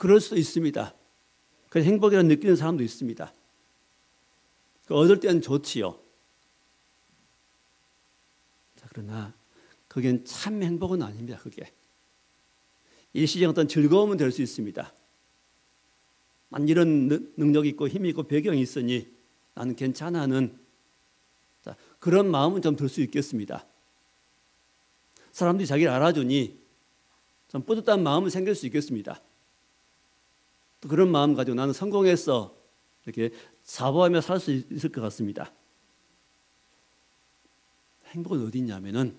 그럴 수도 있습니다. 그래서 행복이라고 느끼는 사람도 있습니다. 얻을 때는 좋지요. 자, 그러나 그게 참 행복은 아닙니다. 그게 일시적인 어떤 즐거움은 될 수 있습니다. 난 이런 능력이 있고 힘이 있고 배경이 있으니 나는 괜찮아는, 자, 그런 마음은 좀 들 수 있겠습니다. 사람들이 자기를 알아주니 좀 뿌듯한 마음은 생길 수 있겠습니다. 또 그런 마음 가지고 나는 성공했어 이렇게 자부하며 살 수 있을 것 같습니다. 행복은 어디 있냐면은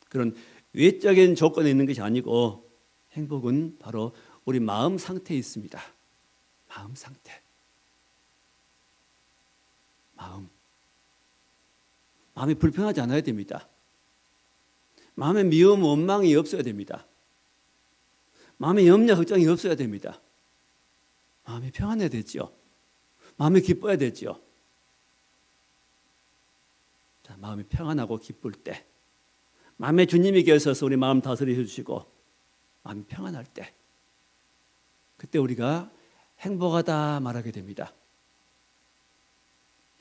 그런 외적인 조건에 있는 것이 아니고 행복은 바로 우리 마음 상태에 있습니다. 마음 상태. 마음이 불평하지 않아야 됩니다. 마음에 미움, 원망이 없어야 됩니다. 마음에 염려, 걱정이 없어야 됩니다. 마음이 평안해야 되죠. 마음이 기뻐야 되죠. 자, 마음이 평안하고 기쁠 때, 마음에 주님이 계셔서 우리 마음 다스려 주시고 마음이 평안할 때, 그때 우리가 행복하다 말하게 됩니다.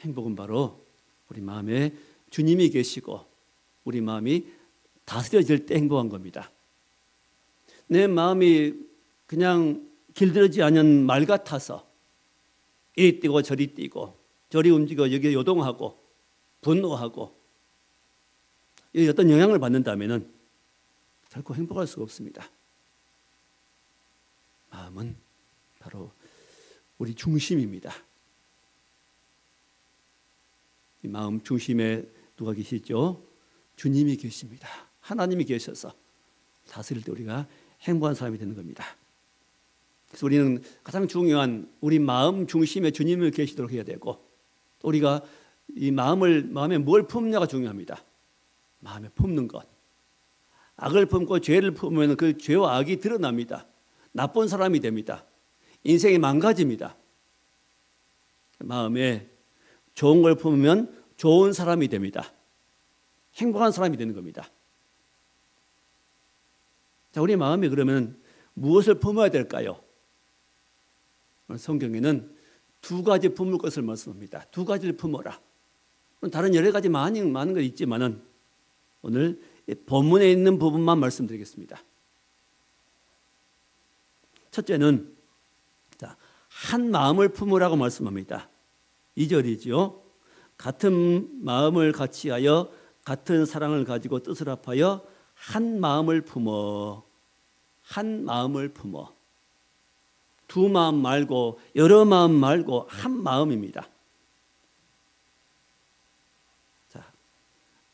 행복은 바로 우리 마음에 주님이 계시고 우리 마음이 다스려질 때 행복한 겁니다. 내 마음이 그냥 길들여지지 않은 말 같아서 이리 뛰고 저리 뛰고 저리 움직여 여기 요동하고 분노하고 어떤 영향을 받는다면 결코 행복할 수가 없습니다. 마음은 바로 우리 중심입니다. 이 마음 중심에 누가 계시죠? 주님이 계십니다. 하나님이 계셔서 다스릴 때 우리가 행복한 사람이 되는 겁니다. 그래서 우리는 가장 중요한 우리 마음 중심에 주님을 계시도록 해야 되고, 또 우리가 이 마음에 뭘 품느냐가 중요합니다. 마음에 품는 것. 악을 품고 죄를 품으면 그 죄와 악이 드러납니다. 나쁜 사람이 됩니다. 인생이 망가집니다. 마음에 좋은 걸 품으면 좋은 사람이 됩니다. 행복한 사람이 되는 겁니다. 자, 우리 마음에 그러면 무엇을 품어야 될까요? 성경에는 두 가지 품을 것을 말씀합니다. 두 가지를 품어라. 다른 여러 가지 많은 것 있지만은 오늘 본문에 있는 부분만 말씀드리겠습니다. 첫째는 한 마음을 품으라고 말씀합니다. 2절이죠. 같은 마음을 같이 하여 같은 사랑을 가지고 뜻을 합하여 한 마음을 품어. 한 마음을 품어. 두 마음 말고 여러 마음 말고 한 마음입니다. 자,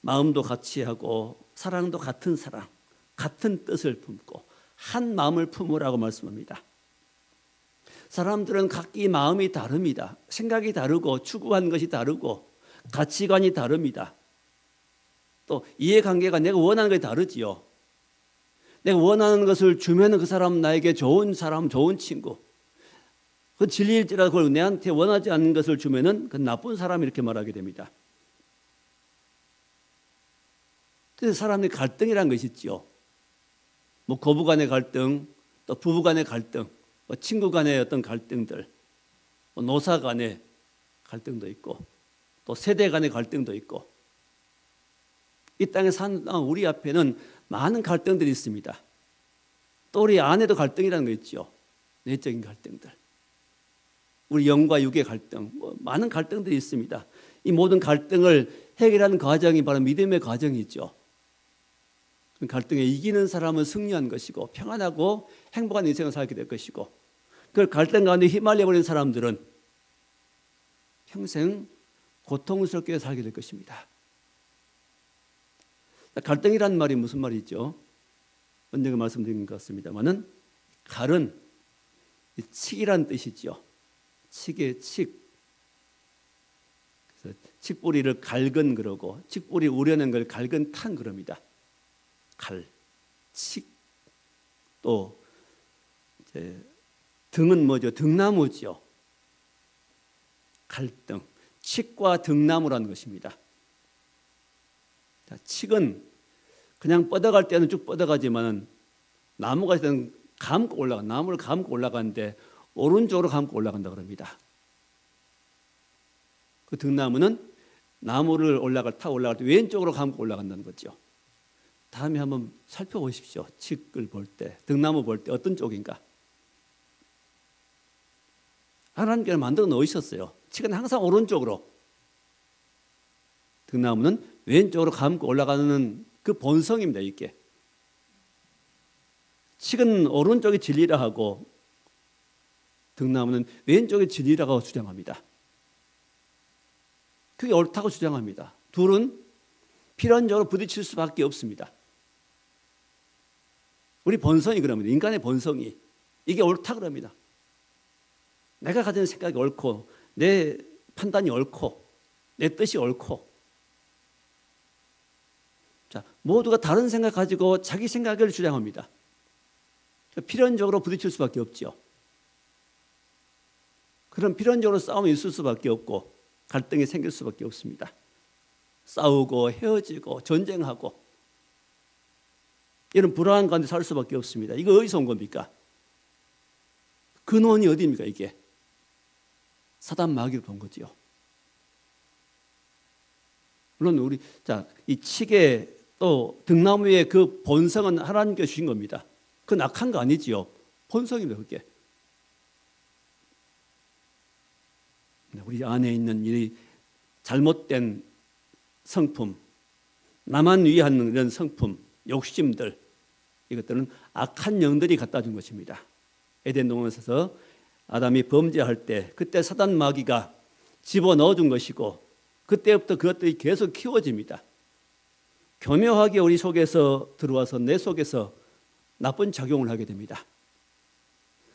마음도 같이 하고 사랑도 같은 사랑, 같은 뜻을 품고 한 마음을 품으라고 말씀합니다. 사람들은 각기 마음이 다릅니다. 생각이 다르고 추구하는 것이 다르고 가치관이 다릅니다. 또 이해관계가 내가 원하는 것이 다르지요. 내가 원하는 것을 주면 그 사람 나에게 좋은 사람, 좋은 친구. 그 진리일지라도 그걸 내한테 원하지 않는 것을 주면은 그 나쁜 사람 이렇게 말하게 됩니다. 그래서 사람의 갈등이라는 것이 있죠. 뭐 고부 간의 갈등, 또 부부 간의 갈등, 뭐 친구 간의 어떤 갈등들, 뭐 노사 간의 갈등도 있고, 또 세대 간의 갈등도 있고, 이 땅에 사는 우리 앞에는 많은 갈등들이 있습니다. 또 우리 안에도 갈등이라는 거 있죠. 내적인 갈등들. 우리 영과 육의 갈등, 많은 갈등들이 있습니다. 이 모든 갈등을 해결하는 과정이 바로 믿음의 과정이죠. 갈등에 이기는 사람은 승리한 것이고 평안하고 행복한 인생을 살게 될 것이고, 그 갈등 가운데 휘말려버린 사람들은 평생 고통스럽게 살게 될 것입니다. 갈등이란 말이 무슨 말이죠? 언젠가 말씀드린 것 같습니다만은 갈은 칡이란 뜻이죠. 칡의 칡. 그래서 칡뿌리를 갈근 그러고 칡뿌리 우려낸 걸 갈근 탄 그럽니다. 갈, 칡. 또 이제 등은 뭐죠? 등나무죠. 갈등. 칡과 등나무라는 것입니다. 자, 칡은 그냥 뻗어갈 때는 쭉 뻗어가지만 나무가 있으면 감고 나무를 감고 올라가는데 오른쪽으로 감고 올라간다 그럽니다. 그 등나무는 나무를 타고 올라갈 때 왼쪽으로 감고 올라간다는 거죠. 다음에 한번 살펴보십시오. 칡을 볼 때, 등나무 볼 때 어떤 쪽인가. 하나님께서 만들어 놓으셨어요. 칡은 항상 오른쪽으로, 등나무는 왼쪽으로 감고 올라가는 그 본성입니다. 이게 칡은 오른쪽이 진리라 하고 등나무는 왼쪽이 진리라고 주장합니다. 그게 옳다고 주장합니다. 둘은 필연적으로 부딪힐 수밖에 없습니다. 우리 본성이 그럽니다. 인간의 본성이 이게 옳다 그럽니다. 내가 가진 생각이 옳고 내 판단이 옳고 내 뜻이 옳고, 자, 모두가 다른 생각 가지고 자기 생각을 주장합니다. 필연적으로 부딪힐 수밖에 없죠. 그럼 필연적으로 싸움이 있을 수밖에 없고 갈등이 생길 수밖에 없습니다. 싸우고 헤어지고 전쟁하고 이런 불안한 가운데 살 수밖에 없습니다. 이거 어디서 온 겁니까? 근원이 어디입니까? 이게 사단 마귀로 온 거지요. 물론 우리 이 칡의 또 등나무의 그 본성은 하나님께서 주신 겁니다. 그건 악한 거 아니지요. 본성입니다. 그게 우리 안에 있는 이 잘못된 성품, 나만 위하는 이런 성품, 욕심들, 이것들은 악한 영들이 갖다 준 것입니다. 에덴 동산에서 아담이 범죄할 때 그때 사단 마귀가 집어넣어 준 것이고 그때부터 그것들이 계속 키워집니다. 교묘하게 우리 속에서 들어와서 내 속에서 나쁜 작용을 하게 됩니다.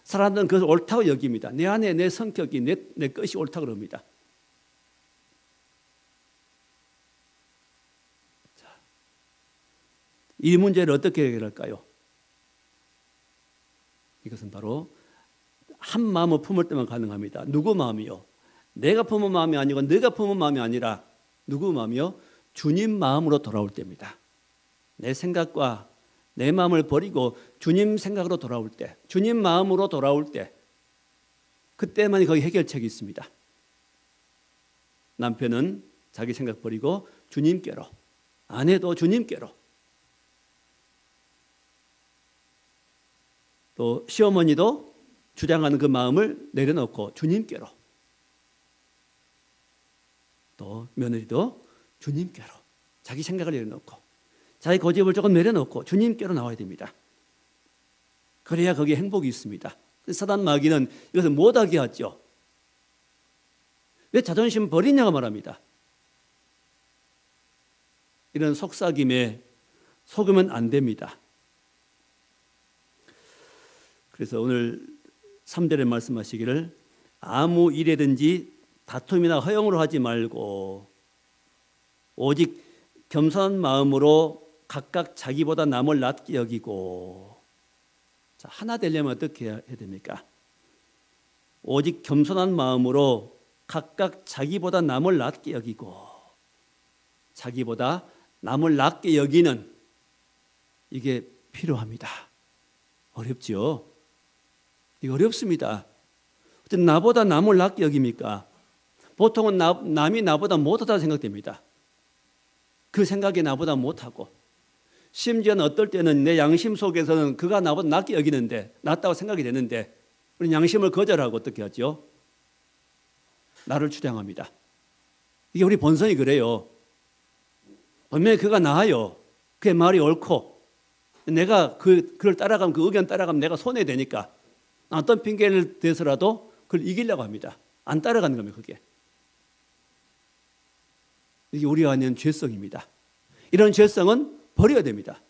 사람들은 그것을 옳다고 여깁니다. 내 안에 내 성격이 내 것이 옳다고 그럽니다. 자, 이 문제를 어떻게 해결할까요? 이것은 바로 한 마음을 품을 때만 가능합니다. 누구 마음이요? 내가 품은 마음이 아니고 네가 품은 마음이 아니라 누구 마음이요? 주님 마음으로 돌아올 때입니다. 내 생각과 내 마음을 버리고 주님 생각으로 돌아올 때, 주님 마음으로 돌아올 때, 그때만 거기 해결책이 있습니다. 남편은 자기 생각 버리고 주님께로, 아내도 주님께로, 또 시어머니도 주장하는 그 마음을 내려놓고 주님께로, 또 며느리도 주님께로 자기 생각을 내려놓고 자기 고집을 조금 내려놓고 주님께로 나와야 됩니다. 그래야 거기에 행복이 있습니다. 사단 마귀는 이것을 못하게 하죠. 왜 자존심 버리냐고 말합니다. 이런 속삭임에 속으면 안 됩니다. 그래서 오늘 3절에 말씀하시기를 아무 일에든지 다툼이나 허용으로 하지 말고 오직 겸손한 마음으로 각각 자기보다 남을 낮게 여기고. 자, 하나 되려면 어떻게 해야 됩니까? 오직 겸손한 마음으로 각각 자기보다 남을 낮게 여기고. 자기보다 남을 낮게 여기는 이게 필요합니다. 어렵죠? 이거 어렵습니다. 나보다 남을 낮게 여깁니까? 보통은 남이 나보다 못하다고 생각됩니다. 그 생각이 나보다 못하고, 심지어는 어떨 때는 내 양심 속에서는 그가 나보다 낮게 여기는데, 낫다고 생각이 되는데 우리 양심을 거절하고 어떻게 하죠? 나를 주장합니다. 이게 우리 본성이 그래요. 분명히 그가 나아요. 그의 말이 옳고 내가 그를 따라가면, 그 의견 따라가면 내가 손해되니까 어떤 핑계를 대서라도 그걸 이기려고 합니다. 안 따라가는 겁니다. 그게 이게 우리 안에 있는 죄성입니다. 이런 죄성은 버려야 됩니다.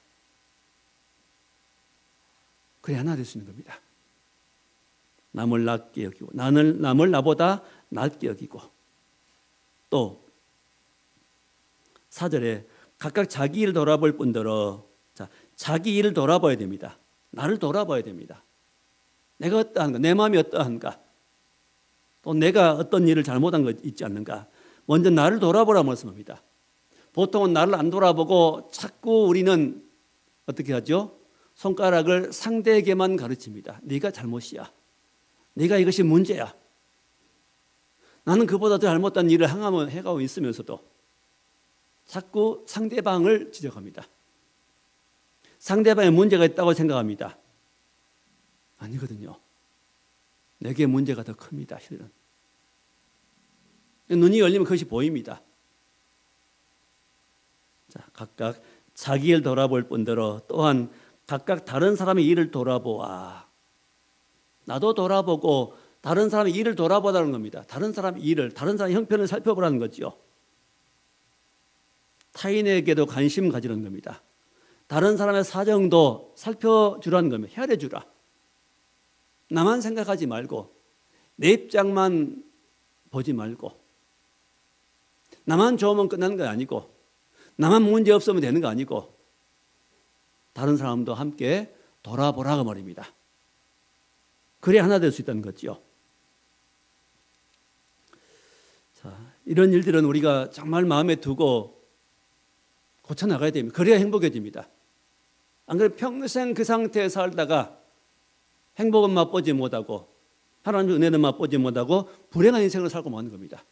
그래야 하나 될 수 있는 겁니다. 남을 낮게 여기고, 남을 나보다 낮게 여기고, 또 4절에 각각 자기 일을 돌아볼 뿐더러, 자, 자기 일을 돌아봐야 됩니다. 나를 돌아봐야 됩니다. 내가 어떠한가, 내 마음이 어떠한가, 또 내가 어떤 일을 잘못한 것 있지 않는가, 먼저 나를 돌아보라 말씀합니다. 보통은 나를 안 돌아보고 자꾸 우리는 어떻게 하죠? 손가락을 상대에게만 가르칩니다. 네가 잘못이야. 네가 이것이 문제야. 나는 그보다 더 잘못된 일을 해가고 있으면서도 자꾸 상대방을 지적합니다. 상대방에 문제가 있다고 생각합니다. 아니거든요. 내게 문제가 더 큽니다. 실은. 눈이 열리면 그것이 보입니다. 자, 각각 자기 일 돌아볼 뿐더러 또한 각각 다른 사람의 일을 돌아보아. 나도 돌아보고 다른 사람의 일을 돌아보라는 겁니다. 다른 사람의 일을, 다른 사람의 형편을 살펴보라는 거죠. 타인에게도 관심 가지는 겁니다. 다른 사람의 사정도 살펴주라는 겁니다. 헤아려주라. 나만 생각하지 말고 내 입장만 보지 말고 나만 좋으면 끝나는 거 아니고 나만 문제 없으면 되는 거 아니고 다른 사람도 함께 돌아보라고 말입니다. 그래야 하나 될 수 있다는 거죠. 자, 이런 일들은 우리가 정말 마음에 두고 고쳐나가야 됩니다. 그래야 행복해집니다. 안 그러면 평생 그 상태에 살다가 행복은 맛보지 못하고 하나님의 은혜는 맛보지 못하고 불행한 인생을 살고 마는 겁니다.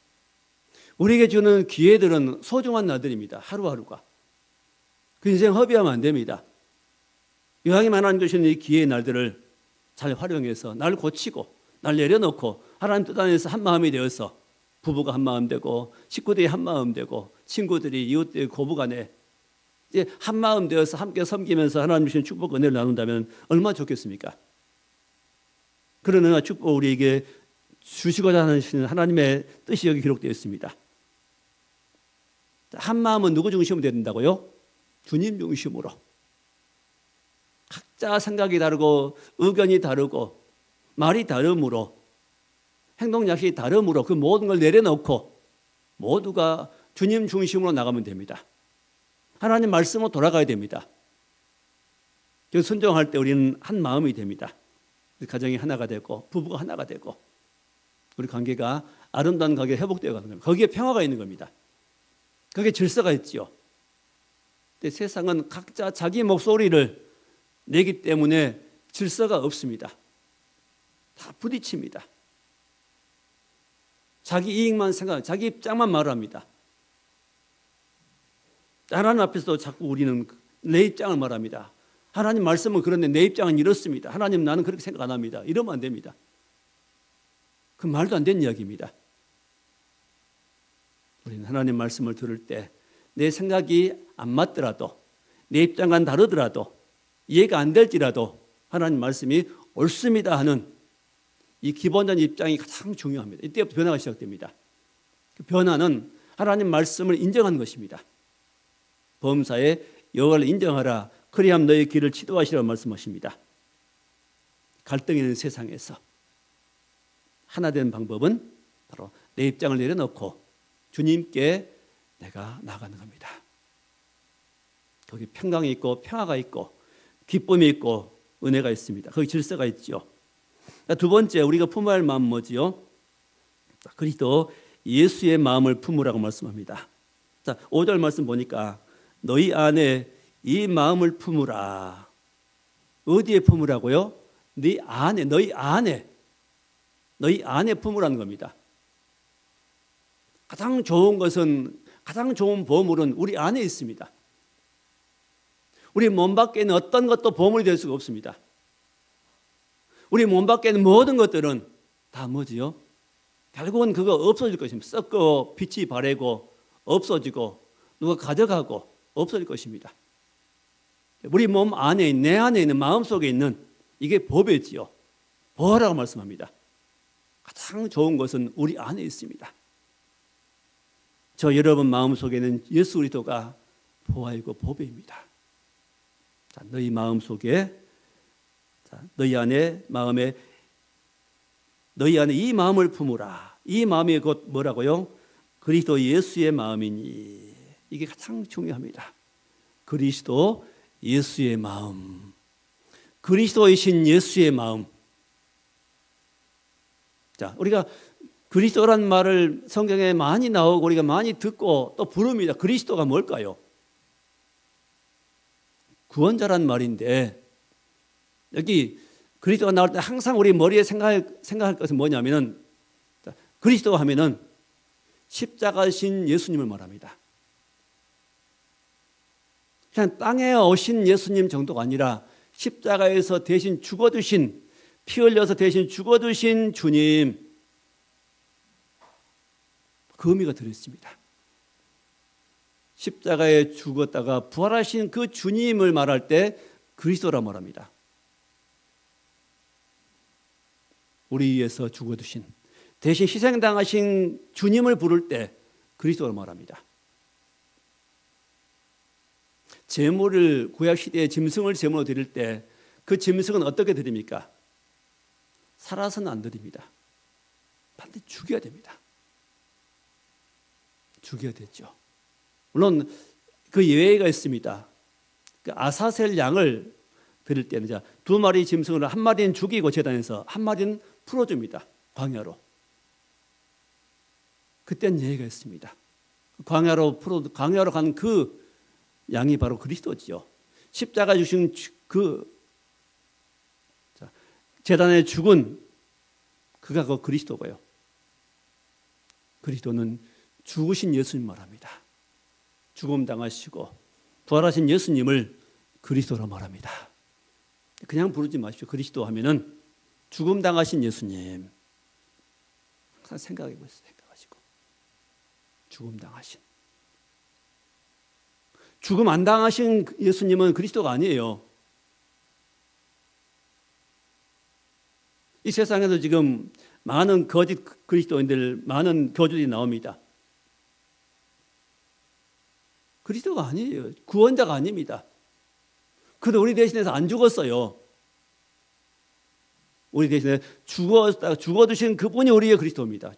우리에게 주는 기회들은 소중한 날들입니다. 하루하루가. 그 인생 허비하면 안 됩니다. 이왕이면 하나님 주시는 이 기회의 날들을 잘 활용해서 날 고치고 날 내려놓고 하나님 뜻 안에서 한 마음이 되어서 부부가 한 마음 되고 식구들이 한 마음 되고 친구들이 이웃들이 고부간에 이제 한 마음 되어서 함께 섬기면서 하나님 주신 축복 은혜를 나눈다면 얼마나 좋겠습니까? 그런 은혜와 축복 우리에게 주시고자 하시는 하나님의 뜻이 여기 기록되어 있습니다. 한 마음은 누구 중심으로 된다고요? 주님 중심으로. 각자 생각이 다르고 의견이 다르고 말이 다르므로 행동 양식이 다르므로 그 모든 걸 내려놓고 모두가 주님 중심으로 나가면 됩니다. 하나님 말씀으로 돌아가야 됩니다. 순종할 때 우리는 한 마음이 됩니다. 가정이 하나가 되고 부부가 하나가 되고 우리 관계가 아름다운 관계가 회복되어 가는 겁니다. 거기에 평화가 있는 겁니다. 거기에 질서가 있지요. 근데 세상은 각자 자기 목소리를 내기 때문에 질서가 없습니다. 다 부딪힙니다. 자기 이익만 생각, 자기 입장만 말합니다. 하나님 앞에서도 자꾸 우리는 내 입장을 말합니다. 하나님 말씀은 그런데 내 입장은 이렇습니다. 하나님 나는 그렇게 생각 안 합니다. 이러면 안 됩니다. 그 말도 안 되는 이야기입니다. 우리는 하나님 말씀을 들을 때 내 생각이 안 맞더라도 내 입장과는 다르더라도 이해가 안 될지라도 하나님 말씀이 옳습니다 하는 이 기본적인 입장이 가장 중요합니다. 이때부터 변화가 시작됩니다. 그 변화는 하나님 말씀을 인정하는 것입니다. 범사에 여호와를 인정하라. 그리하면 너의 길을 치도하시라고 말씀하십니다. 갈등이 있는 세상에서 하나 되는 방법은 바로 내 입장을 내려놓고 주님께 내가 나가는 겁니다. 거기 평강이 있고 평화가 있고 기쁨이 있고 은혜가 있습니다. 거기 질서가 있죠. 두 번째 우리가 품어야 할 마음은 뭐지요? 그리스도 예수의 마음을 품으라고 말씀합니다. 자, 5절 말씀 보니까 너희 안에 이 마음을 품으라. 어디에 품으라고요? 네 안에, 너희 안에 품으라는 겁니다. 가장 좋은 보물은 우리 안에 있습니다. 우리 몸 밖에 있는 어떤 것도 보물이 될 수가 없습니다. 우리 몸 밖에 있는 모든 것들은 다 뭐지요? 결국은 그거 없어질 것입니다. 썩고 빛이 바래고 없어지고 누가 가져가고 없어질 것입니다. 우리 몸 안에, 내 안에 있는 마음속에 있는 이게 보배지요. 보아라고 말씀합니다. 가장 좋은 것은 우리 안에 있습니다. 저 여러분 마음속에는 예수 그리스도가 보아이고 보배입니다. 자, 너희 마음속에 너희 안에 이 마음을 품으라. 이 마음이 곧 뭐라고요? 그리스도 예수의 마음이니. 이게 가장 중요합니다. 그리스도 예수의 마음. 그리스도이신 예수의 마음. 자, 우리가 그리스도란 말을 성경에 많이 나오고 우리가 많이 듣고 또 부릅니다. 그리스도가 뭘까요? 구원자란 말인데 여기 그리스도가 나올 때 항상 우리 머리에 생각할 것은 뭐냐면은, 그리스도 하면은 십자가신 예수님을 말합니다. 그냥 땅에 오신 예수님 정도가 아니라 십자가에서 대신 죽어주신, 피 흘려서 대신 죽어주신 주님, 그 의미가 들어있습니다. 십자가에 죽었다가 부활하신 그 주님을 말할 때 그리스도라 말합니다. 우리 위해서 죽어주신, 대신 희생당하신 주님을 부를 때 그리스도라 말합니다. 제물을, 구약시대에 짐승을 제물로 드릴 때 그 짐승은 어떻게 드립니까? 살아서는 안 드립니다. 반드시 죽여야 됩니다. 죽여야 되죠. 물론 그 예외가 있습니다. 그 아사셀 양을 드릴 때는 2마리 짐승을 한 마리는 죽이고 제단에서 한 마리는 풀어줍니다. 광야로. 그때는 예외가 있습니다. 광야로 간 그 양이 바로 그리스도지요. 십자가 주신 그 제단에 죽은 그가 그 그리스도고요. 그리스도는 죽으신 예수님 말합니다. 죽음 당하시고 부활하신 예수님을 그리스도라 말합니다. 그냥 부르지 마십시오. 그리스도 하면은 죽음 당하신 예수님. 항상 생각해 보세요. 생각하시고 죽음 당하신. 죽음 안 당하신 예수님은 그리스도가 아니에요. 이 세상에도 지금 많은 거짓 그리스도인들, 많은 교주들이 나옵니다. 그리스도가 아니에요. 구원자가 아닙니다. 그도 우리 대신해서 안 죽었어요. 우리 대신에 죽어두신 그분이 우리의 그리스도입니다.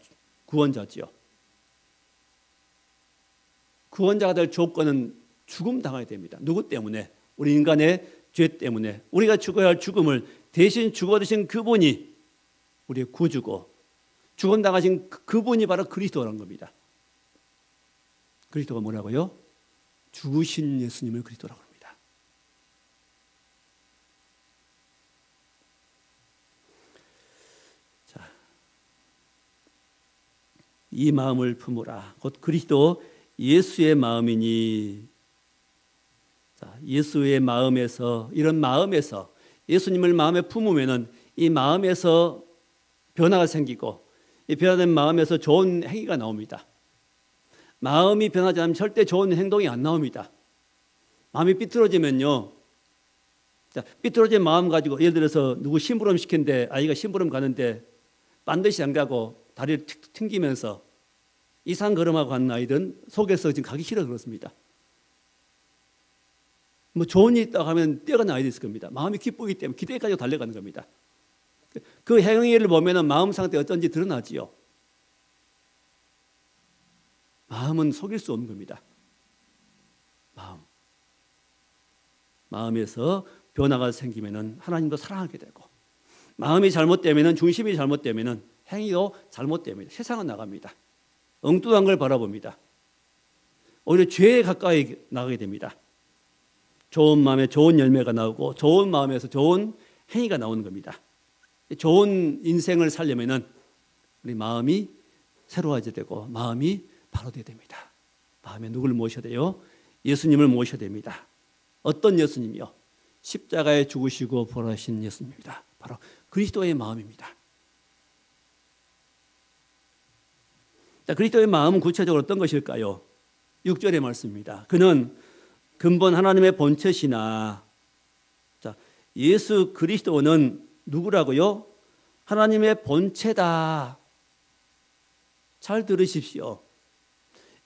구원자지요. 구원자가 될 조건은 죽음 당해야 됩니다. 누구 때문에? 우리 인간의 죄 때문에. 우리가 죽어야 할 죽음을 대신 죽어두신 그분이 우리의 구주고, 죽음 당하신 그분이 바로 그리스도라는 겁니다. 그리스도가 뭐라고요? 죽으신 예수님을 그리스도라고 합니다. 자, 이 마음을 품으라. 곧 그리스도 예수의 마음이니. 자, 예수의 마음에서, 이런 마음에서 예수님을 마음에 품으면은 이 마음에서 변화가 생기고, 이 변화된 마음에서 좋은 행위가 나옵니다. 마음이 변하지 않으면 절대 좋은 행동이 안 나옵니다. 마음이 삐뚤어지면요, 삐뚤어진 마음 가지고 예를 들어서 누구 심부름 시켰는데 아이가 심부름 가는데 반드시 안 가고 다리를 튕기면서 이상 걸음하고 가는 아이들은 속에서 지금 가기 싫어 그렇습니다. 뭐 좋은 일 있다고 하면 뛰어가는 아이들이 있을 겁니다. 마음이 기쁘기 때문에 기대까지 달려가는 겁니다. 그 행위를 보면 마음 상태가 어떤지 드러나지요. 마음은 속일 수 없는 겁니다. 마음에서 변화가 생기면 하나님도 사랑하게 되고, 마음이 잘못되면, 중심이 잘못되면 행위도 잘못됩니다. 세상은 나갑니다. 엉뚱한 걸 바라봅니다. 오히려 죄에 가까이 나가게 됩니다. 좋은 마음에 좋은 열매가 나오고 좋은 마음에서 좋은 행위가 나오는 겁니다. 좋은 인생을 살려면 우리 마음이 새로워져야 되고 마음이 바로 돼야 됩니다. 마음에 누구를 모셔야 돼요? 예수님을 모셔야 됩니다. 어떤 예수님이요? 십자가에 죽으시고 부활하신 예수님입니다. 바로 그리스도의 마음입니다. 자, 그리스도의 마음은 구체적으로 어떤 것일까요? 6절의 말씀입니다. 그는 근본 하나님의 본체시나. 자, 예수 그리스도는 누구라고요? 하나님의 본체다. 잘 들으십시오.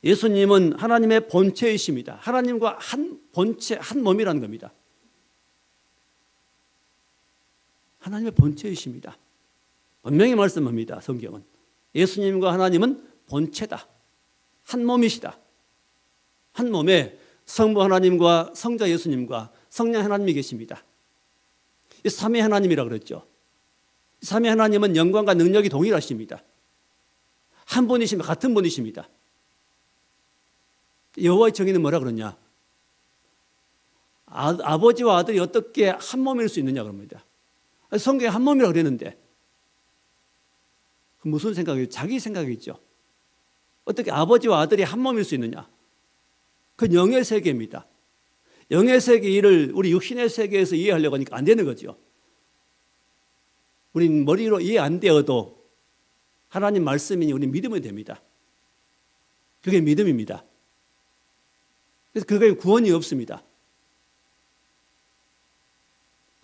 예수님은 하나님의 본체이십니다. 하나님과 한 본체, 한 몸이라는 겁니다. 하나님의 본체이십니다. 분명히 말씀합니다. 성경은. 예수님과 하나님은 본체다. 한 몸이시다. 한 몸에 성부 하나님과 성자 예수님과 성령 하나님이 계십니다. 이 삼위 하나님이라고 그랬죠. 삼위 하나님은 영광과 능력이 동일하십니다. 한 분이십니다. 같은 분이십니다. 여호와의 정의는 뭐라 그러냐? 아버지와 아들이 어떻게 한 몸일 수 있느냐 그럽니다. 성경에 한 몸이라고 그랬는데 무슨 생각이에요? 자기 생각이죠. 어떻게 아버지와 아들이 한 몸일 수 있느냐? 그건 영의 세계입니다. 영의 세계 일을 우리 육신의 세계에서 이해하려고 하니까 안 되는 거죠. 우린 머리로 이해 안 되어도 하나님 말씀이니 우리 믿으면 됩니다. 그게 믿음입니다. 그래서 그거에 구원이 없습니다.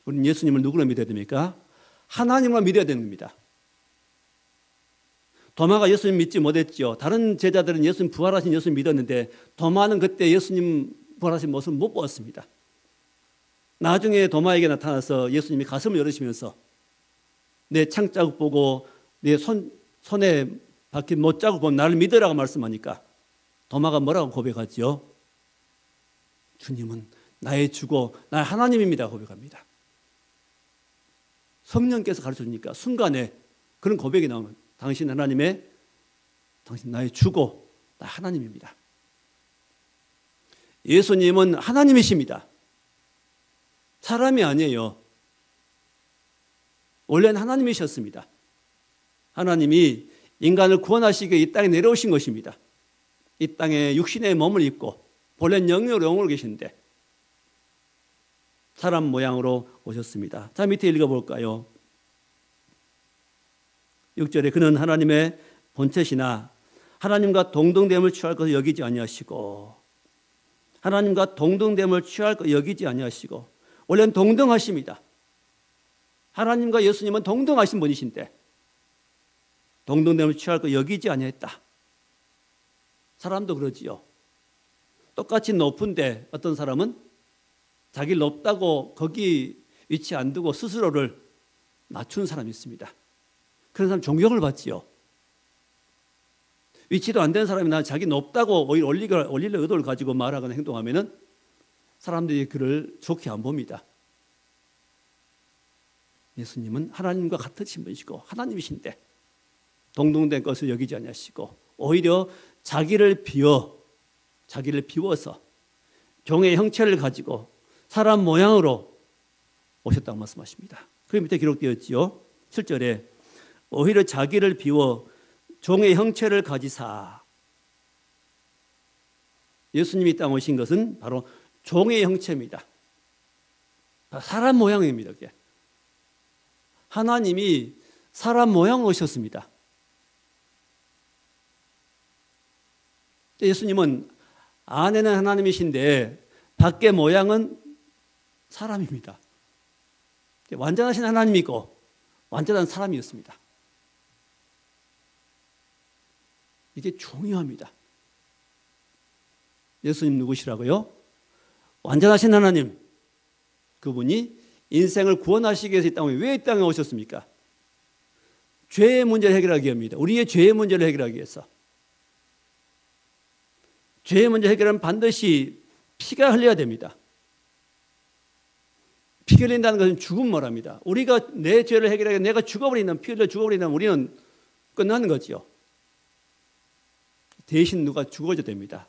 우리는 예수님을 누구로 믿어야 됩니까? 하나님을 믿어야 됩니다. 도마가 예수님 믿지 못했죠. 다른 제자들은 예수님 부활하신 예수님 믿었는데 도마는 그때 예수님 부활하신 모습을 못 보았습니다. 나중에 도마에게 나타나서 예수님이 가슴을 열으시면서 내 창자국 보고 내 손에 박힌 못자국 보면 나를 믿으라고 말씀하니까 도마가 뭐라고 고백하죠? 주님은 나의 주고 나의 하나님입니다 고백합니다. 성령께서 가르쳐주니까 순간에 그런 고백이 나오면 당신 나의 주고 나 하나님입니다. 예수님은 하나님이십니다. 사람이 아니에요. 원래는 하나님이셨습니다. 하나님이 인간을 구원하시기 위해 이 땅에 내려오신 것입니다. 이 땅에 육신의 몸을 입고 본래는 영으로 계신데 사람 모양으로 오셨습니다. 자, 밑에 읽어볼까요? 6절에 그는 하나님의 본체시나 하나님과 동등됨을 취할 것을 여기지 아니하시고 하나님과 동등됨을 취할 것 여기지 아니하시고 원래는 동등하십니다. 하나님과 예수님은 동등하신 분이신데 동등됨을 취할 것 여기지 아니했다. 사람도 그러지요. 똑같이 높은데 어떤 사람은 자기를 높다고 거기 위치 안 두고 스스로를 낮춘 사람이 있습니다. 그런 사람 존경을 받지요. 위치도 안 되는 사람이 나 자기 높다고 오히려 올릴 의도를 가지고 말하거나 행동하면은 사람들이 그를 좋게 안 봅니다. 예수님은 하나님과 같으신 분이시고 하나님이신데 동등된 것을 여기지 아니하시고 오히려 자기를 비워서 종의 형체를 가지고 사람 모양으로 오셨다고 말씀하십니다. 그 밑에 기록되어 있지요. 7절에 오히려 자기를 비워 종의 형체를 가지사. 예수님이 땅 오신 것은 바로 종의 형체입니다. 사람 모양입니다. 그게. 하나님이 사람 모양으로 오셨습니다. 예수님은 안에는 하나님이신데 밖의 모양은 사람입니다. 완전하신 하나님이고 완전한 사람이었습니다. 이게 중요합니다. 예수님 누구시라고요? 완전하신 하나님. 그분이 인생을 구원하시기 위해서 이 땅에 왜 이 땅에 오셨습니까? 죄의 문제를 해결하기 위함입니다. 우리의 죄의 문제를 해결하기 위해서. 죄의 문제 해결하면 반드시 피가 흘려야 됩니다. 피 흘린다는 것은 죽음 말합니다. 우리가 내 죄를 해결하기 위해 내가 죽어버린다면 피 흘려 죽어버린다면 우리는 끝나는 거죠. 대신 누가 죽어줘야 됩니다.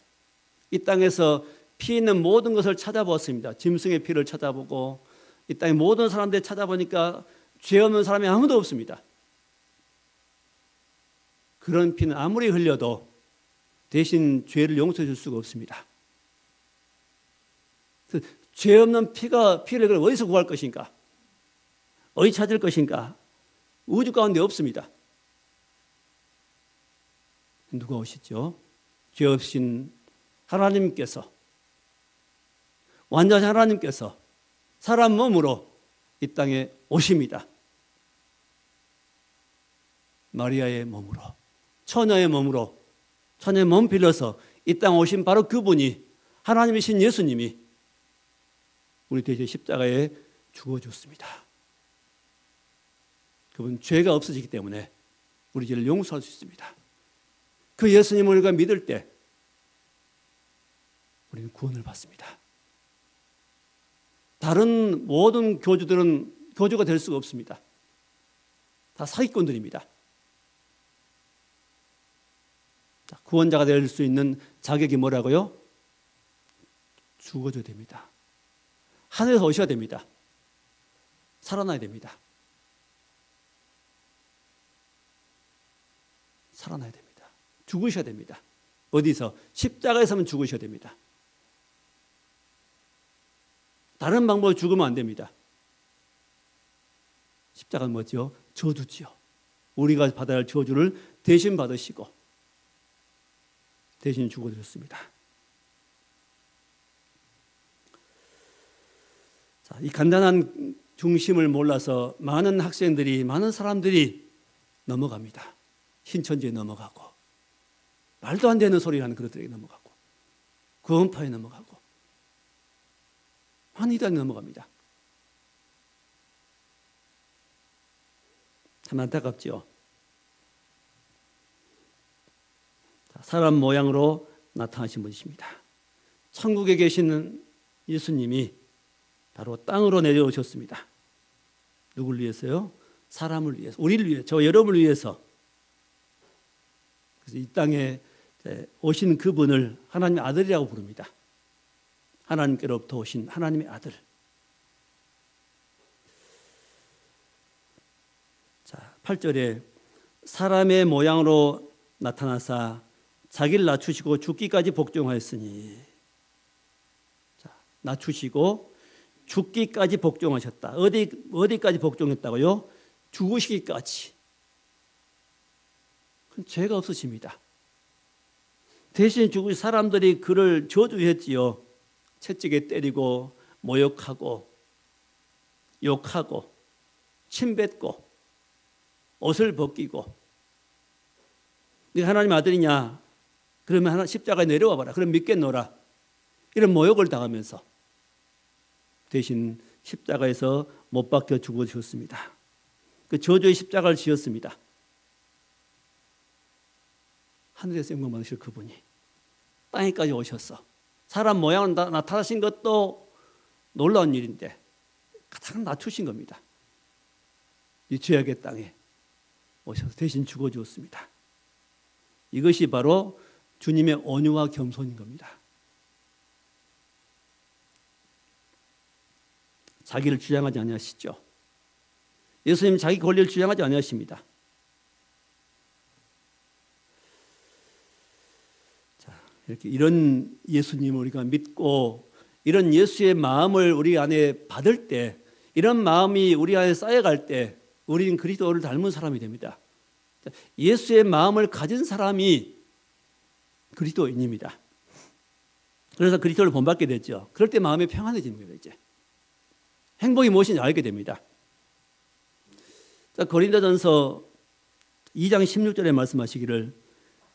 이 땅에서 피 있는 모든 것을 찾아보았습니다. 짐승의 피를 찾아보고 이 땅의 모든 사람들 찾아보니까 죄 없는 사람이 아무도 없습니다. 그런 피는 아무리 흘려도 대신 죄를 용서해 줄 수가 없습니다. 죄 없는 피를 어디서 구할 것인가? 어디 찾을 것인가? 우주 가운데 없습니다. 누가 오시죠? 죄 없인 하나님께서, 완전한 하나님께서 사람 몸으로 이 땅에 오십니다. 마리아의 몸으로, 처녀의 몸으로, 처녀의 몸 빌려서 이 땅 오신 바로 그분이, 하나님이신 예수님이 우리 대신 십자가에 죽어줬습니다. 그분 죄가 없어지기 때문에 우리 죄를 용서할 수 있습니다. 그 예수님을 우리가 믿을 때 우리는 구원을 받습니다. 다른 모든 교주들은 교주가 될 수가 없습니다. 다 사기꾼들입니다. 구원자가 될 수 있는 자격이 뭐라고요? 죽어줘야 됩니다. 하늘에서 오셔야 됩니다. 살아나야 됩니다. 살아나야 됩니다. 죽으셔야 됩니다. 어디서? 십자가에서만 죽으셔야 됩니다. 다른 방법으로 죽으면 안 됩니다. 십자가는 뭐죠? 저주지요. 우리가 받아야 할 저주를 대신 받으시고 대신 죽어드렸습니다. 자, 이 간단한 중심을 몰라서 많은 학생들이, 많은 사람들이 넘어갑니다. 신천지에 넘어가고, 말도 안 되는 소리 하는 그들에게 넘어가고, 구원파에 넘어가고, 많은 이단에 넘어갑니다. 참 안타깝죠. 사람 모양으로 나타나신 분이십니다. 천국에 계시는 예수님이 바로 땅으로 내려오셨습니다. 누굴 위해서요? 사람을 위해서, 우리를 위해, 저 여러분을 위해서. 그래서 이 땅에 오신 그분을 하나님의 아들이라고 부릅니다. 하나님께로부터 오신 하나님의 아들. 자, 8절에 사람의 모양으로 나타나사 자기를 낮추시고 죽기까지 복종하였으니, 자, 낮추시고 죽기까지 복종하셨다. 어디까지 복종했다고요? 죽으시기까지. 죄가 없으십니다. 대신 죽으신 사람들이 그를 저주했지요. 채찍에 때리고 모욕하고 욕하고 침뱉고 옷을 벗기고, 네가 하나님 아들이냐? 그러면 십자가에 내려와 봐라. 그럼 믿겠노라. 이런 모욕을 당하면서 대신 십자가에서 못 박혀 죽으셨습니다. 그 저주의 십자가를 지었습니다. 하늘에서 영광 받으실 그분이 땅에까지 오셔서 사람 모양으로 나타나신 것도 놀라운 일인데 가장 낮추신 겁니다. 이 죄악의 땅에 오셔서 대신 죽어주었습니다. 이것이 바로 주님의 온유와 겸손인 겁니다. 자기를 주장하지 아니하시죠. 예수님 자기 권리를 주장하지 아니하십니다. 자, 이렇게 이런 예수님을 우리가 믿고 이런 예수의 마음을 우리 안에 받을 때, 이런 마음이 우리 안에 쌓여갈 때 우리는 그리스도를 닮은 사람이 됩니다. 예수의 마음을 가진 사람이 그리스도인입니다. 그래서 그리스도를 본받게 됐죠. 그럴 때 마음이 평안해지는 거예요. 이제 행복이 무엇인지 알게 됩니다. 자, 고린도전서 2장 16절에 말씀하시기를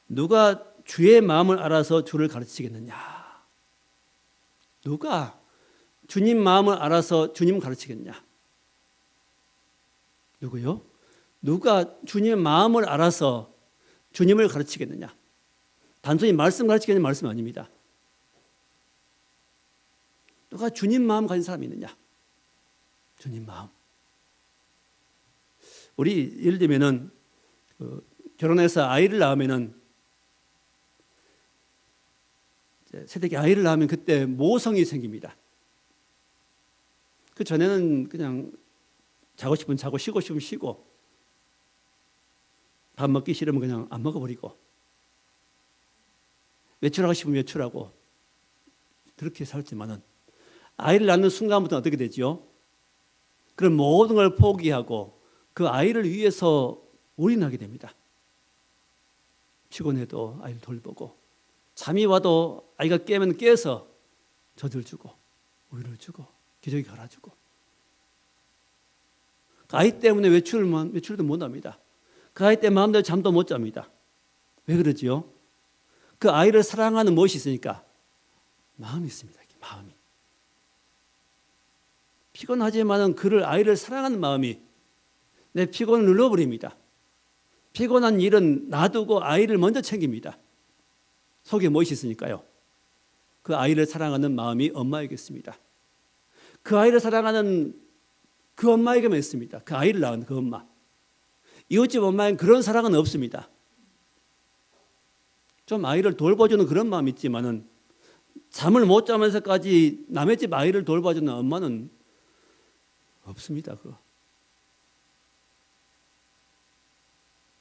누가 주의 마음을 알아서 주를 가르치겠느냐. 누가 주님 마음을 알아서 주님을 가르치겠냐. 누구요? 누가 주님의 마음을 알아서 주님을 가르치겠느냐. 단순히 말씀 가르치겠다는 말씀 아닙니다. 누가 주님 마음 가진 사람이 있느냐. 주님 마음. 우리 예를 들면은 결혼해서 아이를 낳으면은 새댁이 아이를 낳으면 그때 모성이 생깁니다. 그 전에는 그냥 자고 싶으면 자고 쉬고 싶으면 쉬고 밥 먹기 싫으면 그냥 안 먹어버리고 외출하고 싶으면 외출하고 그렇게 살지만은 아이를 낳는 순간부터 어떻게 되죠? 그런 모든 걸 포기하고 그 아이를 위해서 올인하게 됩니다. 피곤해도 아이를 돌보고 잠이 와도 아이가 깨면 깨서 젖을 주고 우유를 주고 기저귀 갈아주고 그 아이 때문에 외출도 못합니다. 그 아이 때문에 마음대로 잠도 못 잡니다. 왜 그러지요? 그 아이를 사랑하는 무엇이 있으니까? 마음이 있습니다. 마음이. 피곤하지만은 그를 아이를 사랑하는 마음이 내 피곤을 눌러버립니다. 피곤한 일은 놔두고 아이를 먼저 챙깁니다. 속에 무엇이 있으니까요? 그 아이를 사랑하는 마음이 엄마에게 있습니다. 그 아이를 사랑하는 그 엄마에게만 있습니다. 그 아이를 낳은 그 엄마. 이웃집 엄마에는 그런 사랑은 없습니다. 좀 아이를 돌봐주는 그런 마음이 있지만은 잠을 못 자면서까지 남의 집 아이를 돌봐주는 엄마는 없습니다. 그거.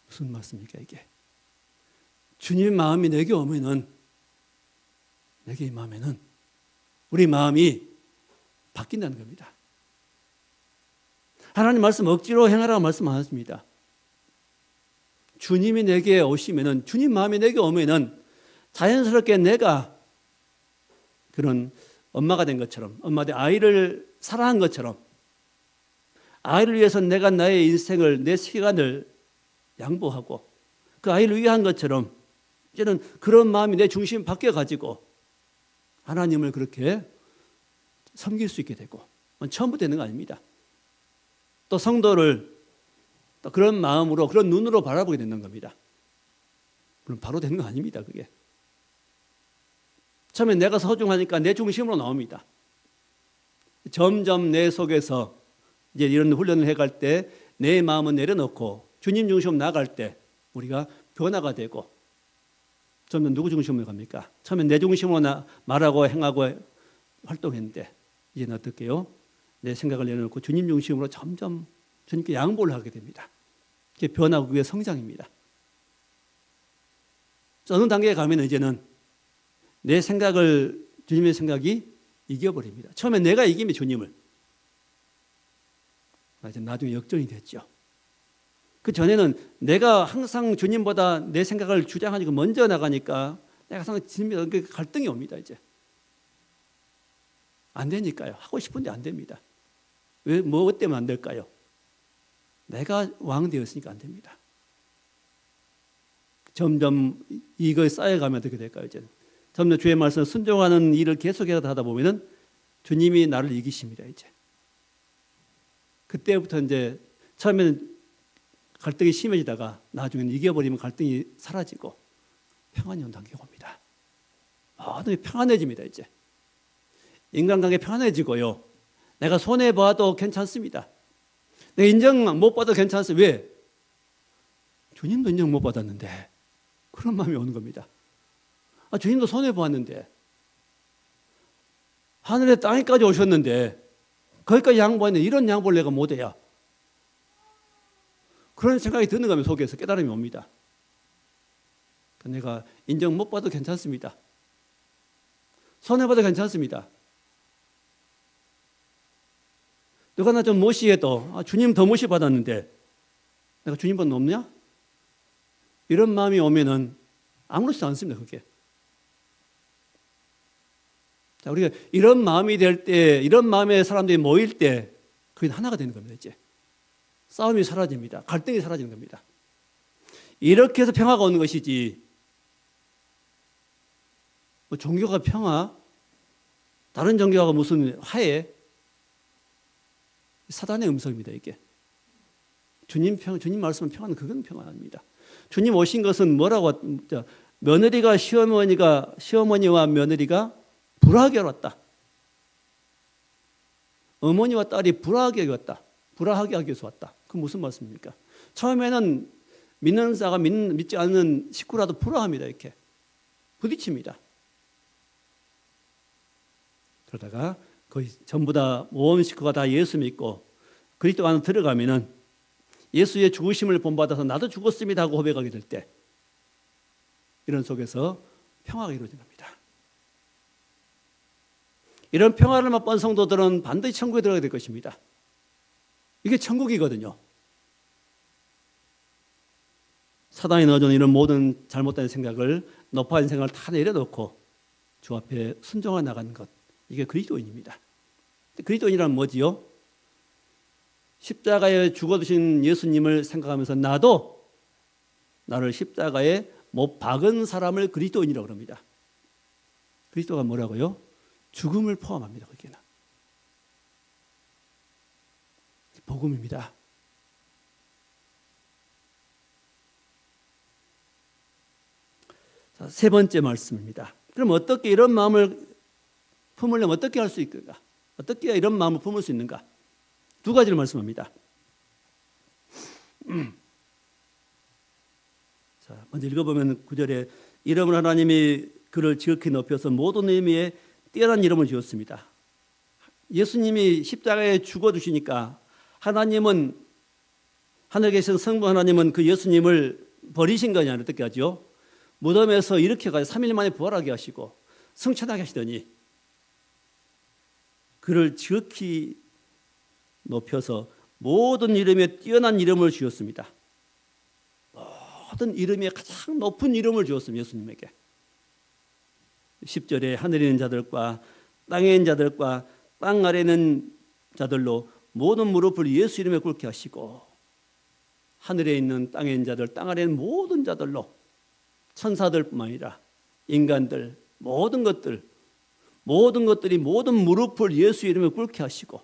무슨 말씀입니까 이게? 주님의 마음이 내게 오면은, 내게 임하면은 우리 마음이 바뀐다는 겁니다. 하나님 말씀 억지로 행하라고 말씀 안 하십니다. 주님이 내게 오시면은, 주님 마음이 내게 오면은 자연스럽게 내가 그런 엄마가 된 것처럼, 엄마한테 아이를 사랑한 것처럼, 아이를 위해서 내가 나의 인생을, 내 시간을 양보하고 그 아이를 위한 것처럼 이제는 그런 마음이 내 중심이 바뀌어가지고 하나님을 그렇게 섬길 수 있게 되고, 처음부터 되는 거 아닙니다. 또 성도를 또 그런 마음으로, 그런 눈으로 바라보게 되는 겁니다. 그럼 바로 되는 거 아닙니다, 그게. 처음에 내가 소중하니까 내 중심으로 나옵니다. 점점 내 속에서 이제 이런 훈련을 해갈 때 내 마음은 내려놓고 주님 중심으로 나갈 때 우리가 변화가 되고, 점점 누구 중심으로 갑니까? 처음에 내 중심으로 말하고 행하고 활동했는데 이제는 어떻게요? 내 생각을 내려놓고 주님 중심으로 점점 주님께 양보를 하게 됩니다. 그게 변화고 그게 성장입니다. 어느 단계에 가면 이제는 내 생각을, 주님의 생각이 이겨버립니다. 처음에 내가 이기면 주님을, 나중에 역전이 됐죠. 그 전에는 내가 항상 주님보다 내 생각을 주장하니까 먼저 나가니까 내가 항상 주님과 갈등이 옵니다. 이제 안 되니까요. 하고 싶은데 안 됩니다. 왜, 뭐 때문에 안 될까요? 내가 왕 되었으니까 안 됩니다. 점점 이거 쌓여가면 어떻게 될까요? 이제 점점 주의 말씀을 순종하는 일을 계속해서 하다 보면은 주님이 나를 이기십니다. 이제 그때부터 이제 처음에는 갈등이 심해지다가 나중에는 이겨버리면 갈등이 사라지고 평안이 온 단계가 옵니다. 모든 게 평안해집니다. 이제 인간관계 평안해지고요. 내가 손해봐도 괜찮습니다. 내가 인정 못 받아도 괜찮습니다. 왜? 주님도 인정 못 받았는데 그런 마음이 오는 겁니다. 주님도 손해보았는데, 하늘에 땅에까지 오셨는데 거기까지 양보했는데 이런 양보를 내가 못해야, 그런 생각이 드는 거면 속에서 깨달음이 옵니다. 내가 인정 못 받아도 괜찮습니다. 손해봐도 괜찮습니다. 누가 나 좀 무시해도 주님 더 무시받았는데 내가 주님보다 높냐? 이런 마음이 오면은 아무렇지도 않습니다. 그게. 자, 우리가 이런 마음이 될 때, 이런 마음의 사람들이 모일 때 그게 하나가 되는 겁니다. 이제 싸움이 사라집니다. 갈등이 사라지는 겁니다. 이렇게 해서 평화가 오는 것이지, 뭐 종교가 평화, 다른 종교가 무슨 화해, 사단의 음성입니다. 이게 주님 말씀은 평화는, 그건 평화 아닙니다. 주님 오신 것은 뭐라고, 시어머니와 며느리가 불화하게 왔다. 어머니와 딸이 불화하게 왔다. 불화하게 하기 위해서 왔다. 그 무슨 말씀입니까? 처음에는 믿는 자가 믿지 않는 식구라도 불화합니다. 이렇게 부딪힙니다. 그러다가 거의 전부 다 온 식구가 다 예수 믿고 그리스도 안에 들어가면은 예수의 죽으심을 본받아서 나도 죽었습니다 하고 고백하게 될 때, 이런 속에서 평화가 이루어진 겁니다. 이런 평화를 맛본 성도들은 반드시 천국에 들어가게 될 것입니다. 이게 천국이거든요. 사단이 넣어준 이런 모든 잘못된 생각을, 높아진 생각을 다 내려놓고 주 앞에 순종해 나가는 것, 이게 그리스도인입니다. 그리스도인이란 뭐지요? 십자가에 죽어주신 예수님을 생각하면서 나도 나를 십자가에 못 박은 사람을 그리스도인이라고 합니다. 그리스도가 뭐라고요? 죽음을 포함합니다. 거기에는 복음입니다. 자, 세 번째 말씀입니다. 그럼 어떻게 이런 마음을 품으려면 어떻게 할 수 있을까? 어떻게 이런 마음을 품을 수 있는가? 두 가지를 말씀합니다. 자, 먼저 읽어보면 9절에 이름을 하나님이 그를 지극히 높여서 모든 의미에 뛰어난 이름을 지었습니다. 예수님이 십자가에 죽어주시니까 하나님은, 하늘에 계신 성부 하나님은 그 예수님을 버리신 거냐? 어떻게 하죠? 무덤에서 일으켜가지고 3일 만에 부활하게 하시고 승천하게 하시더니 그를 지극히 높여서 모든 이름에 뛰어난 이름을 주었습니다. 모든 이름에 가장 높은 이름을 주었습니다. 예수님에게. 10절에 하늘에 있는 자들과 땅에 있는 자들과 땅 아래에 있는 자들로 모든 무릎을 예수 이름에 꿇게 하시고 하늘에 있는 땅에 있는 자들, 땅 아래에 있는 모든 자들로 천사들뿐만 아니라 인간들, 모든 것들이 모든 무릎을 예수 이름에 꿇게 하시고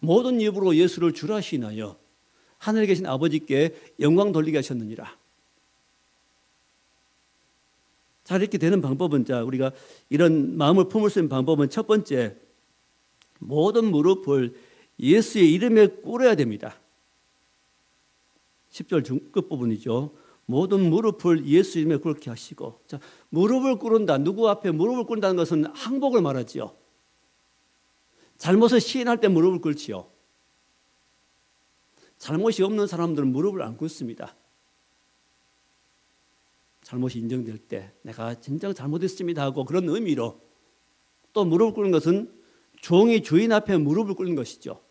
모든 입으로 예수를 주라 하시나요 하늘에 계신 아버지께 영광 돌리게 하셨느니라. 자, 이렇게 되는 방법은, 자, 우리가 이런 마음을 품을 수 있는 방법은 첫 번째, 모든 무릎을 예수의 이름에 꿇어야 됩니다. 10절 끝부분이죠. 모든 무릎을 예수 이름에 꿇게 하시고. 자, 무릎을 꿇는다. 누구 앞에 무릎을 꿇는다는 것은 항복을 말하지요. 잘못을 시인할 때 무릎을 꿇지요. 잘못이 없는 사람들은 무릎을 안 꿇습니다. 잘못이 인정될 때 내가 진정 잘못했습니다 하고 그런 의미로 또 무릎을 꿇는 것은 종이 주인 앞에 무릎을 꿇는 것이죠.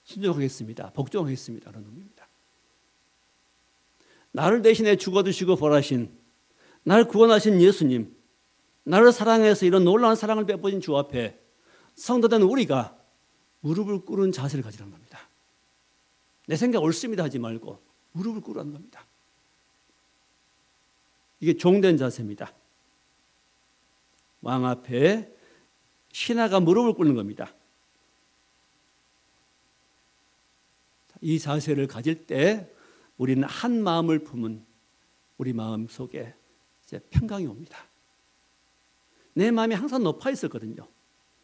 순종하겠습니다. 복종하겠습니다. 라는 의미입니다. 나를 대신해 죽어주시고 벌하신 나를 구원하신 예수님, 나를 사랑해서 이런 놀라운 사랑을 베푸신 주 앞에 성도된 우리가 무릎을 꿇은 자세를 가지라는 겁니다. 내 생각 옳습니다 하지 말고 무릎을 꿇으라는 겁니다. 이게 종된 자세입니다. 왕 앞에 신하가 무릎을 꿇는 겁니다. 이 자세를 가질 때 우리는 한 마음을 품은 우리 마음 속에 이제 평강이 옵니다. 내 마음이 항상 높아 있었거든요.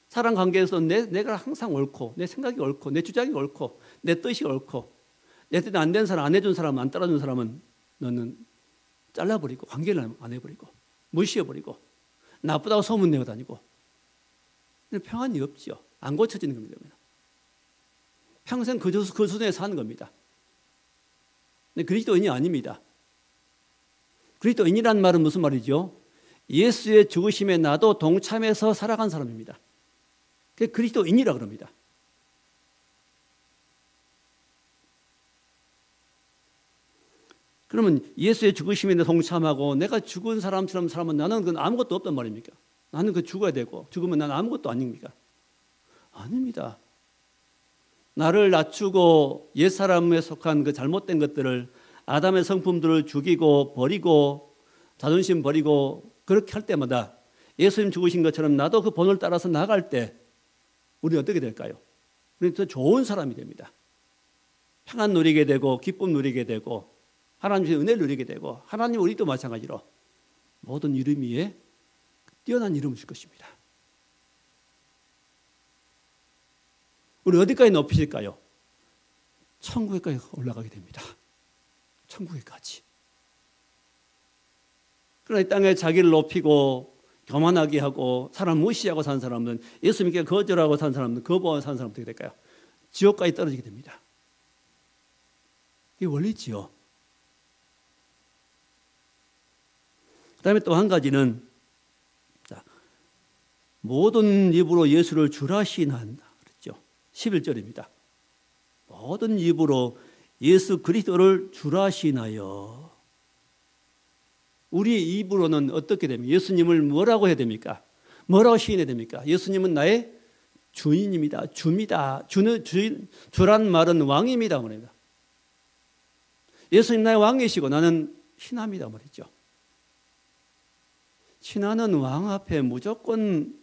사람 관계에서 내가 항상 옳고 내 생각이 옳고 내 주장이 옳고 내 뜻이 옳고 내 뜻이 안 된 사람, 안 해준 사람, 안 따라준 사람은 너는 잘라버리고 관계를 안 해버리고 무시해버리고 나쁘다고 소문내고 다니고 평안이 없지요. 안 고쳐지는 겁니다. 평생 그 수준에 사는 겁니다. 근데 그리스도인이 아닙니다. 그리스도인이란 말은 무슨 말이죠? 예수의 죽으심에 나도 동참해서 살아간 사람입니다. 그게 그리스도인이라 그럽니다. 그러면 예수의 죽으심에 동참하고 내가 죽은 사람처럼 살면 나는 그건 아무것도 없단 말입니까? 나는 그 죽어야 되고 죽으면 나는 아무것도 아닙니까? 아닙니다. 나를 낮추고 옛사람에 속한 그 잘못된 것들을 아담의 성품들을 죽이고 버리고 자존심 버리고 그렇게 할 때마다 예수님 죽으신 것처럼 나도 그 본을 따라서 나갈 때 우리는 어떻게 될까요? 우리는 더 좋은 사람이 됩니다. 평안 누리게 되고 기쁨 누리게 되고 하나님의 은혜를 누리게 되고 하나님 우리도 마찬가지로 모든 이름 위에 뛰어난 이름을 줄 것입니다. 우리 어디까지 높이실까요? 천국에까지 올라가게 됩니다. 천국에까지. 그러나 이 땅에 자기를 높이고 교만하게 하고 사람 무시하고 산 사람은 예수님께 거절하고 산 사람은 거부하고 산 사람은 어떻게 될까요? 지옥까지 떨어지게 됩니다. 이게 원리지요. 그 다음에 또 한 가지는 모든 입으로 예수를 주라 시인한다. 11절입니다. 모든 입으로 예수 그리스도를 주라 시인하여. 우리 입으로는 어떻게 됩니까? 예수님을 뭐라고 해야 됩니까? 뭐라고 시인해야 됩니까? 예수님은 나의 주인입니다. 주입니다. 주란 말은 왕입니다. 말입니다. 예수님 나의 왕이시고 나는 신하입니다. 말이죠. 신하는 왕 앞에 무조건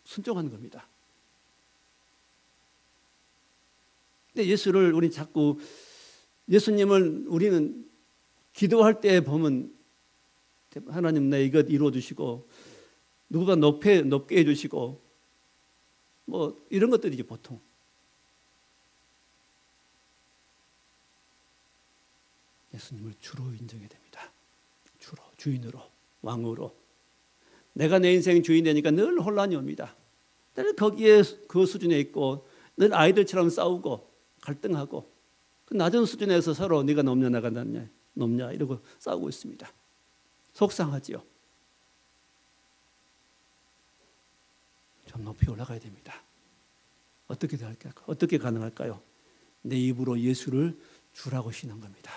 순종하는 겁니다. 근데 예수를 우리 자꾸 예수님을 우리는 기도할 때 보면 하나님 내 이것 이루어 주시고 누구보다 높게 해주시고 뭐 이런 것들이지 보통. 예수님을 주로 인정해야 됩니다. 주로, 주인으로, 왕으로. 내가 내 인생 주인 되니까 늘 혼란이 옵니다. 늘 거기에 그 수준에 있고 늘 아이들처럼 싸우고 갈등하고 그 낮은 수준에서 서로 네가 넘냐 나가 낫냐 놈냐 이러고 싸우고 있습니다. 속상하지요. 좀 높이 올라가야 됩니다. 어떻게 될까요? 어떻게 가능할까요? 내 입으로 예수를 주라고 신한 겁니다.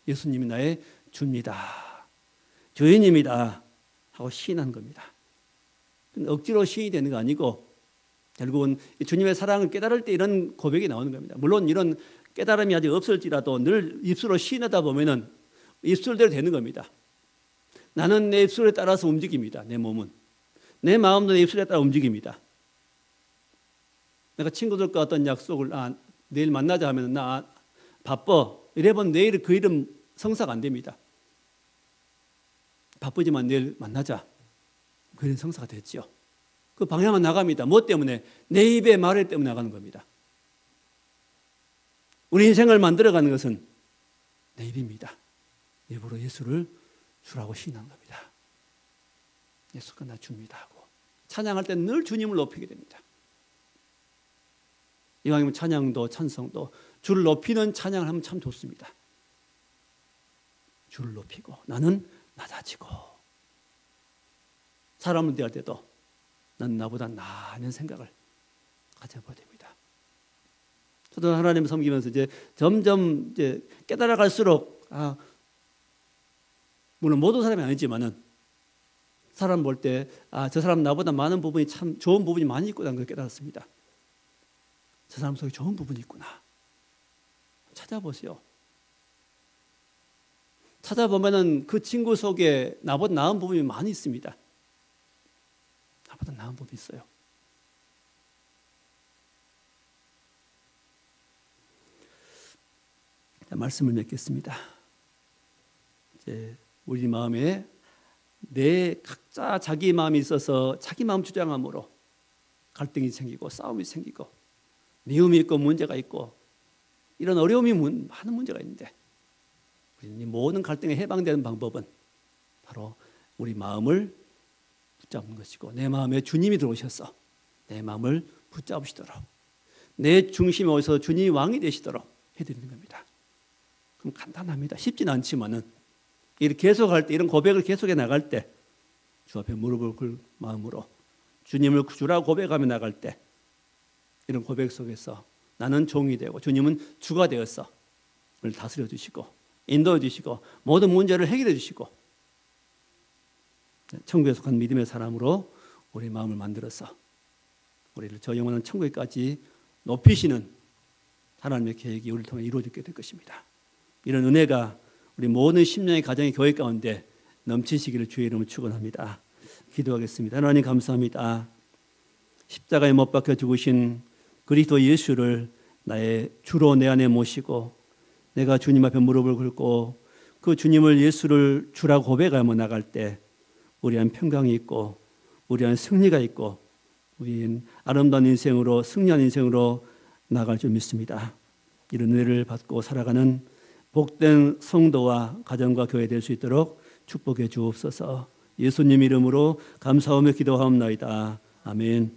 예수님이 나의 주입니다. 주인입니다. 하고 시인한 겁니다. 억지로 시인이 되는 거 아니고 결국은 주님의 사랑을 깨달을 때 이런 고백이 나오는 겁니다. 물론 이런 깨달음이 아직 없을지라도 늘 입술로 시인하다 보면은 입술대로 되는 겁니다. 나는 내 입술에 따라서 움직입니다. 내 몸은. 내 마음도 내 입술에 따라 움직입니다. 내가 친구들과 어떤 약속을 내일 만나자 하면 나 바빠. 이래본 내일 그 이름 성사가 안 됩니다. 바쁘지만 내일 만나자. 그 이름 성사가 됐죠. 그 방향은 나갑니다. 뭐 때문에? 내 입의 말 때문에 나가는 겁니다. 우리 인생을 만들어가는 것은 내 입입니다. 입으로 예수를 주라고 시인한 겁니다. 예수가 나 줍니다 하고 찬양할 때 늘 주님을 높이게 됩니다. 이왕이면 찬양도 찬성도 주를 높이는 찬양을 하면 참 좋습니다. 주를 높이고 나는 낮아지고 사람을 대할 때도 난 나보다 나은 생각을 가져봐야 됩니다. 저도 하나님을 섬기면서 이제 점점 이제 깨달아갈수록 물론 모든 사람이 아니지만은 사람 볼 때 저 사람 나보다 많은 부분이 참 좋은 부분이 많이 있구나 걸 깨달았습니다. 저 사람 속에 좋은 부분이 있구나. 찾아보세요. 찾아보면은 그 친구 속에 나보다 나은 부분이 많이 있습니다. 나보다 나은 부분이 있어요. 말씀을 맺겠습니다. 이제 우리 마음에 각자 자기 마음이 있어서 자기 마음 주장함으로 갈등이 생기고 싸움이 생기고 미움이 있고 문제가 있고 이런 어려움이 많은 문제가 있는데 우리 모든 갈등에 해방되는 방법은 바로 우리 마음을 붙잡는 것이고 내 마음에 주님이 들어오셔서 내 마음을 붙잡으시도록 내 중심에 오셔서 주님이 왕이 되시도록 해드리는 겁니다. 그럼 간단합니다. 쉽지는 않지만은 이렇게 계속할 때 이런 고백을 계속해 나갈 때 주 앞에 무릎을 꿇을 마음으로 주님을 주라고 고백하며 나갈 때 이런 고백 속에서 나는 종이 되고 주님은 주가 되어서 우리를 다스려 주시고 인도해 주시고 모든 문제를 해결해 주시고 천국에 속한 믿음의 사람으로 우리 마음을 만들어서 우리를 저 영원한 천국에까지 높이시는 하나님의 계획이 우리를 통해 이루어지게 될 것입니다. 이런 은혜가 우리 모든 심령의 가정의 교회 가운데 넘치시기를 주의 이름으로 축원합니다. 기도하겠습니다. 하나님 감사합니다. 십자가에 못 박혀 죽으신 그리스도 예수를 나의 주로 내 안에 모시고 내가 주님 앞에 무릎을 꿇고 그 주님을 예수를 주라고 고백하며 나갈 때 우리 안 평강이 있고 우리 안 승리가 있고 우리는 아름다운 인생으로 승리한 인생으로 나갈 줄 믿습니다. 이런 은혜를 받고 살아가는 복된 성도와 가정과 교회 될 수 있도록 축복해 주옵소서. 예수님 이름으로 감사하며 기도하옵나이다. 아멘.